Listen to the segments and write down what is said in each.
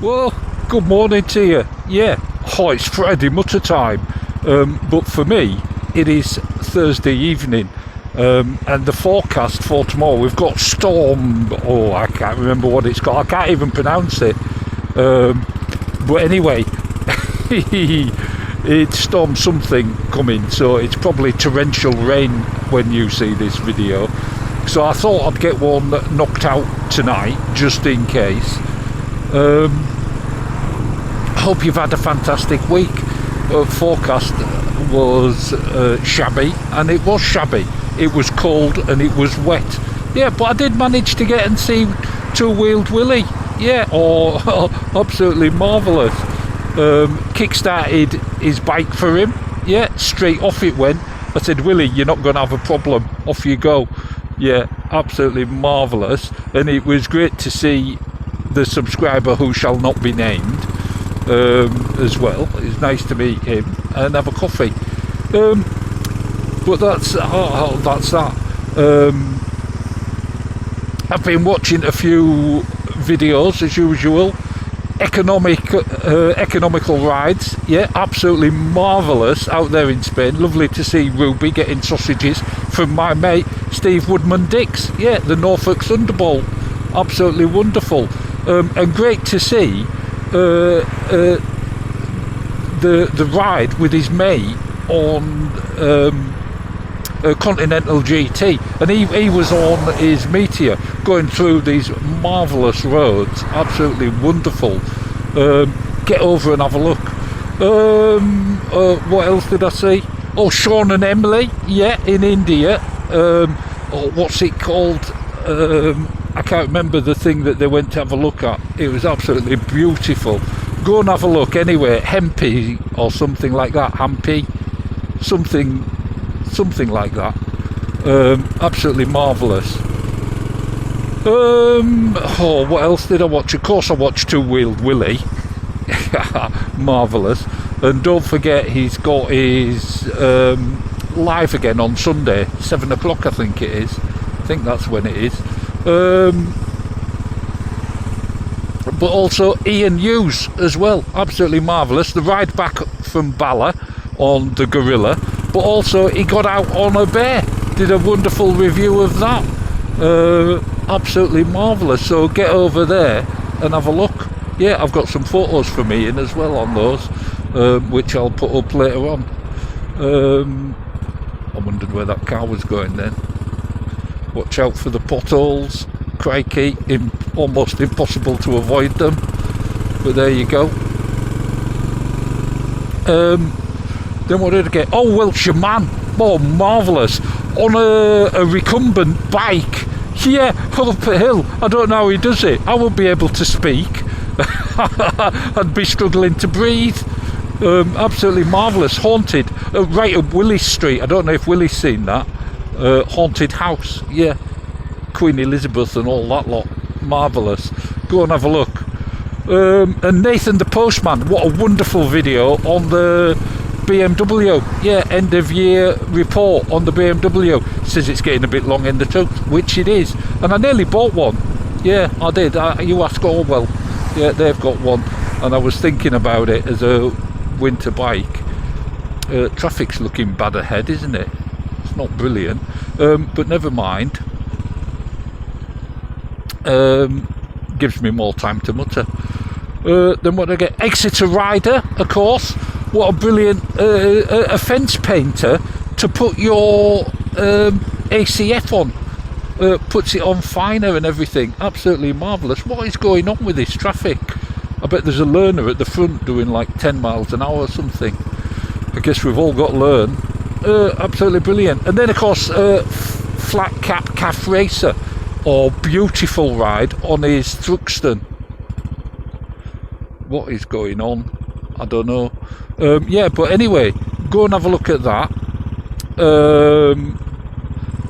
Well, good morning to you. Yeah, it's Friday Mutter time, but for me it is Thursday evening, and the forecast for tomorrow, we've got storm, I can't remember what it's called, I can't even pronounce it, but anyway, it's storm something coming, so it's probably torrential rain when you see this video. So I thought I'd get one knocked out tonight, just in case. Hope you've had a fantastic week. Forecast was shabby, and it was shabby. It was cold and it was wet. Yeah, but I did manage to get and see Two-Wheeled Willie. Yeah, absolutely marvellous. Kick-started his bike for him. Yeah, straight off it went. I said, Willie, you're not going to have a problem. Off you go. Yeah, absolutely marvellous. And it was great to see the subscriber who shall not be named as well. It's nice to meet him and have a coffee. But that's that. I've been watching a few videos as usual. Economical rides. Yeah, absolutely marvellous out there in Spain. Lovely to see Ruby getting sausages from my mate Steve Woodman-Dix. Yeah, the Norfolk Thunderbolt. Absolutely wonderful. And great to see the ride with his mate on Continental GT, and he was on his Meteor going through these marvellous roads. Absolutely wonderful. Get over and have a look. What else did I see? Oh, Sean and Emily, yeah, in India. What's it called? I can't remember the thing that they went to have a look at. It was absolutely beautiful. Go and have a look anyway. Hempy or something like that. Hampy, something like that. Absolutely marvellous. What else did I watch? Of course I watched Two-Wheeled Willie. Marvellous. And don't forget, he's got his live again on Sunday, 7 o'clock I think it is. I think that's when it is. But also Ian Hughes as well, absolutely marvellous. The ride back from Bala on the Gorilla, but also he got out on a bear, did a wonderful review of that. Absolutely marvellous. So get over there and have a look. Yeah, I've got some photos from Ian as well on those, which I'll put up later on. I wondered where that car was going then. Watch out for the potholes. Crikey, almost impossible to avoid them. But there you go. Then what did I get? Oh, Wiltshire man. Oh, marvellous. On a recumbent bike. Yeah, up a hill. I don't know how he does it. I won't be able to speak. I'd be struggling to breathe. Absolutely marvellous. Haunted. Right up Willie Street. I don't know if Willie's seen that. Haunted house. Yeah. Queen Elizabeth and all that lot. Marvellous. Go and have a look. And Nathan the Postman, what a wonderful video on the BMW. Yeah, end of year report on the BMW. Says it's getting a bit long in the tooth, which it is. And I nearly bought one. Yeah, I did. You ask Orwell. Yeah, they've got one. And I was thinking about it as a winter bike. Traffic's looking bad ahead, isn't it? It's not brilliant. But never mind. Gives me more time to mutter. Then what do I get? Exeter Rider, of course. What a brilliant a fence painter to put your ACF on. Puts it on finer and everything. Absolutely marvellous. What is going on with this traffic? I bet there's a learner at the front doing like 10 miles an hour or something. I guess we've all got to learn. Absolutely brilliant. And then of course Flat Cap Calf Racer. Oh, beautiful ride on his Thruxton. What is going on? I don't know. Yeah, but anyway, go and have a look at that.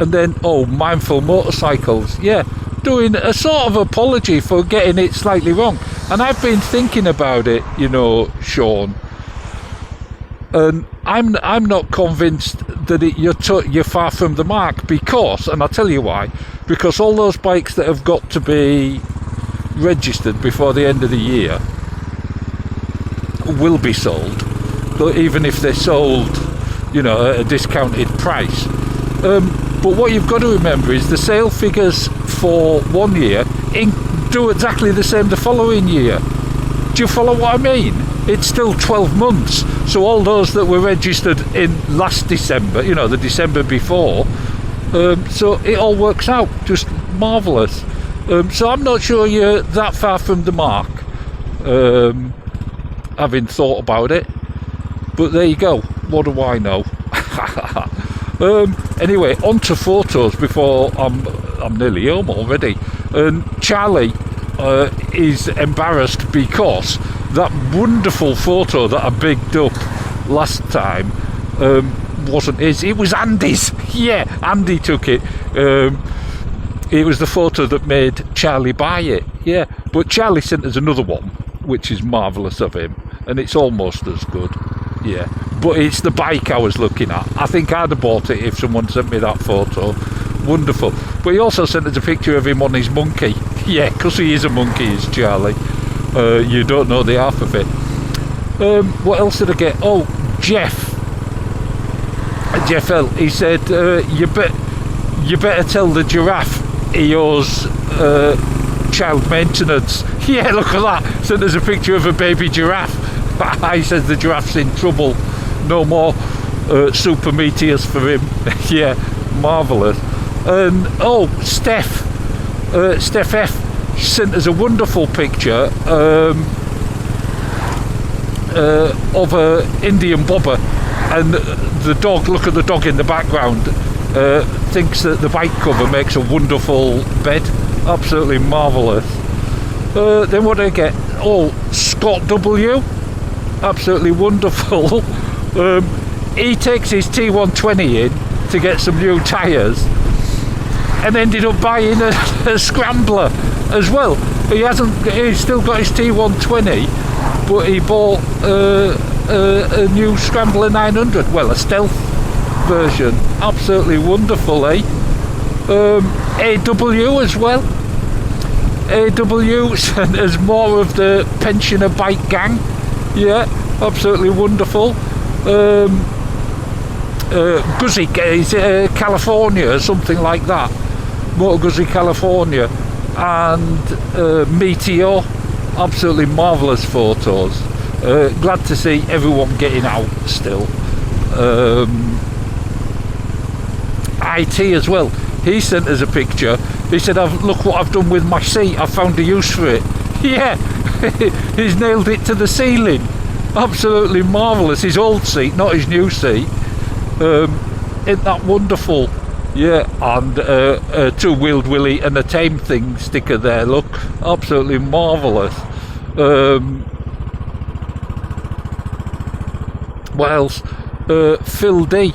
And then, Mindful Motorcycles. Yeah, doing a sort of apology for getting it slightly wrong. And I've been thinking about it, you know, Sean. And I'm not convinced that you're far from the mark, because, and I'll tell you why, because all those bikes that have got to be registered before the end of the year, will be sold, but even if they're sold, you know, at a discounted price. But what you've got to remember is the sale figures for 1 year do exactly the same the following year. Do you follow what I mean? It's still 12 months. So all those that were registered in last December, you know, the December before, so it all works out. Just marvellous. So I'm not sure you're that far from the mark, having thought about it. But there you go. What do I know? Anyway, on to photos before I'm nearly home already. And Charlie is embarrassed because that wonderful photo that I bigged up last time wasn't his. It was Andy's. Yeah, Andy took it. It was the photo that made Charlie buy it. Yeah, but Charlie sent us another one, which is marvellous of him, and it's almost as good. Yeah, but it's the bike I was looking at. I think I'd have bought it if someone sent me that photo. Wonderful. But he also sent us a picture of him on his monkey. Yeah, because he is a monkey, is Charlie. You don't know the half of it. What else did I get? Oh, Jeff L. He said, you better tell the giraffe he owes child maintenance. Yeah, look at that. Sent us a picture of a baby giraffe. He says the giraffe's in trouble. No more super meteors for him. Yeah, marvellous. And oh, Steph F sent us a wonderful picture of a Indian bobber, and the dog, look at the dog in the background, thinks that the bike cover makes a wonderful bed. Absolutely marvellous. Then what did I get? Oh, Scott W. Absolutely wonderful. He takes his T120 in to get some new tyres and ended up buying a scrambler as well. He's still got his T120, but he bought a new Scrambler 900, well, a stealth version. Absolutely wonderful, eh? AW as well. AW sent us more of the pensioner bike gang. Yeah, absolutely wonderful. Guzzi, is it California or something like that? Motor Guzzi, California. And Meteor. Absolutely marvellous photos. Glad to see everyone getting out still. IT as well. He sent us a picture. He said, look what I've done with my seat. I've found a use for it. Yeah, he's nailed it to the ceiling. Absolutely marvellous. His old seat, not his new seat. Isn't that wonderful? Yeah, and a two-wheeled Willy and a tame thing sticker there. Look, absolutely marvellous. What else? Phil D.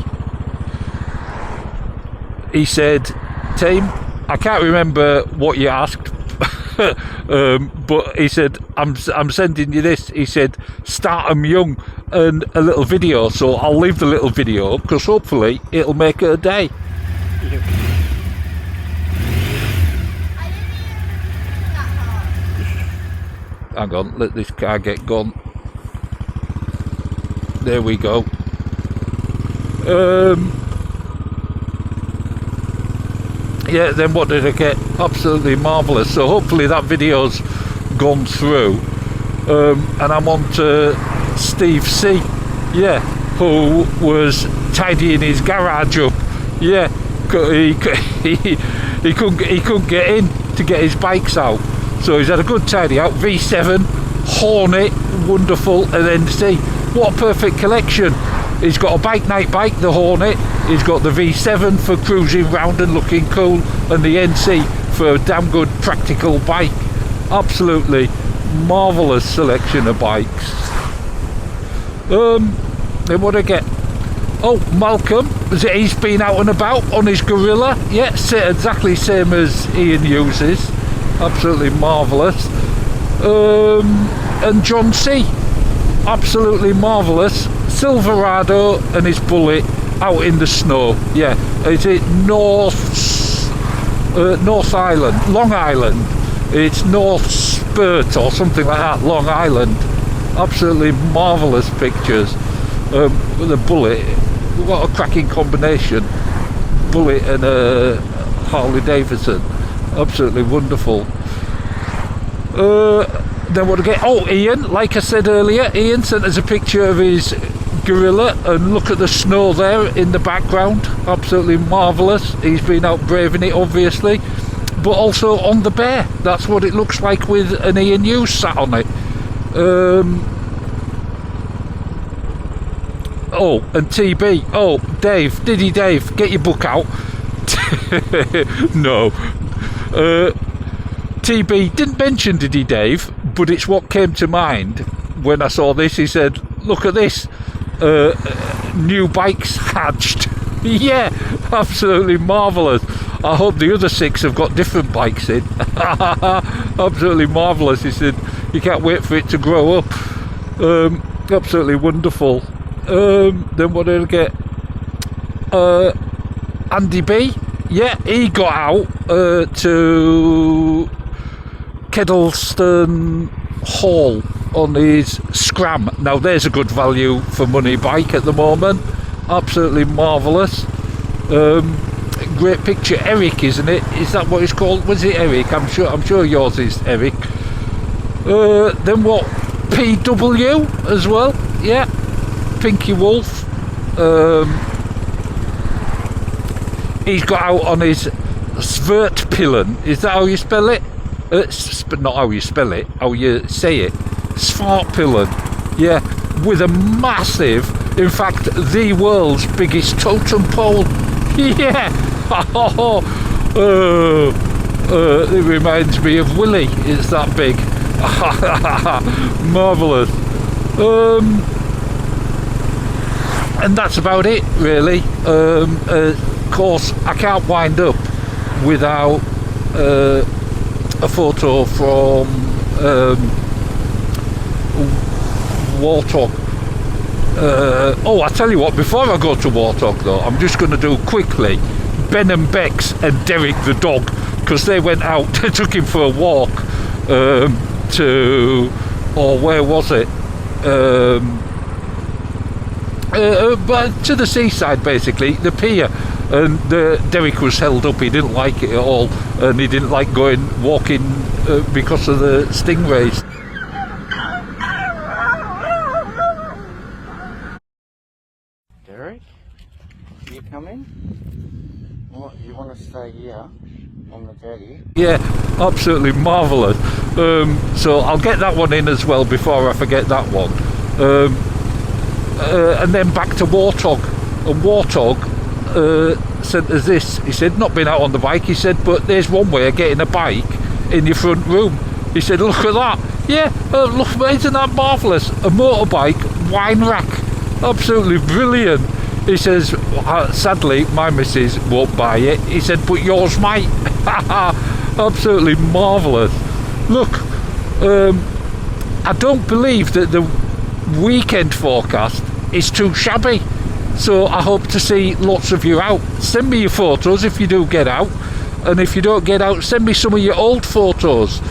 He said, Tame, I can't remember what you asked, but he said, I'm sending you this. He said, start 'em young and a little video. So I'll leave the little video because hopefully it'll make it a day. Hang on, let this car get gone. There we go. Yeah, then what did I get? Absolutely marvellous. So hopefully that video's gone through. And I'm on to Steve C. Yeah, who was tidying his garage up. Yeah, he couldn't get in to get his bikes out. So he's had a good tidy out. V7, Hornet, wonderful. And then see, what a perfect collection. He's got a bike night bike, the Hornet. He's got the V7 for cruising round and looking cool, and the NC for a damn good practical bike. Absolutely marvellous selection of bikes. Then what do I get? Oh, Malcolm, he's been out and about on his Gorilla. Yeah, exactly same as Ian uses. Absolutely marvellous. And John C. Absolutely marvellous. Silverado and his Bullet out in the snow. Yeah, is it North Island, Long Island? It's North Spurt or something like that, Long Island. absolutely marvellous pictures. With a Bullet, what a cracking combination. Bullet and a Harley Davidson, absolutely wonderful. Then what again? Oh, Ian, like I said earlier, Ian sent us a picture of his Gorilla, and look at the snow there in the background, absolutely marvellous. He's been out braving it, obviously, but also on the Bear. That's what it looks like with an Ian Hughes sat on it. Oh, and TB. Oh, Dave, Diddy Dave, get your book out. No. TB didn't mention Diddy Dave, but it's what came to mind when I saw this. He said, look at this. New bikes hatched. Yeah, absolutely marvellous. I hope the other 6 have got different bikes in. Absolutely marvellous. He said, you can't wait for it to grow up. Absolutely wonderful. Then what did I get? Andy B. Yeah, he got out to Kedleston Hall on his Scram. Now there's a good value for money bike at the moment. Absolutely marvellous. Great picture. Eric, isn't it? Is that what it's called? Was it Eric? I'm sure yours is Eric. Then what? PW as well. Yeah. Pinky Wolf. He's got out on his Svertpillen. Is that how you spell it? Not how you spell it, how you say it. Svertpillen. Yeah, with a massive, in fact, the world's biggest totem pole. Yeah. It reminds me of Willie. It's that big. Marvellous. And that's about it, really. Of course, I can't wind up without a photo from Warthog. Oh, I tell you what, before I go to Warthog though, I'm just going to do quickly Ben and Bex and Derek the dog, because they went out, they took him for a walk where was it? But to the seaside, basically, the pier, and Derek was held up. He didn't like it at all, and he didn't like walking because of the stingrays. Derek, you coming? What, you want to stay here on the jetty? Yeah, absolutely marvellous. So I'll get that one in as well before I forget that one. And then back to Warthog. And Warthog sent us this. He said, not been out on the bike. He said, but there's one way of getting a bike in your front room. He said, look at that. Yeah, look, isn't that marvellous? A motorbike wine rack. Absolutely brilliant. He says, sadly, my missus won't buy it. He said, but yours might. Absolutely marvellous. Look, I don't believe that the weekend forecast is too shabby, so I hope to see lots of you out. Send me your photos if you do get out, and if you don't get out, send me some of your old photos.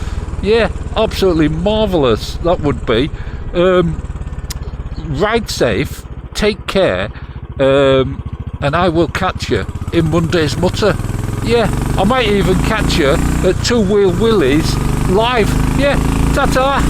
Yeah, absolutely marvellous that would be. Ride safe, take care, and I will catch you in Monday's Mutter. Yeah, I might even catch you at Two Wheel Willie's live. Yeah, ta-ta.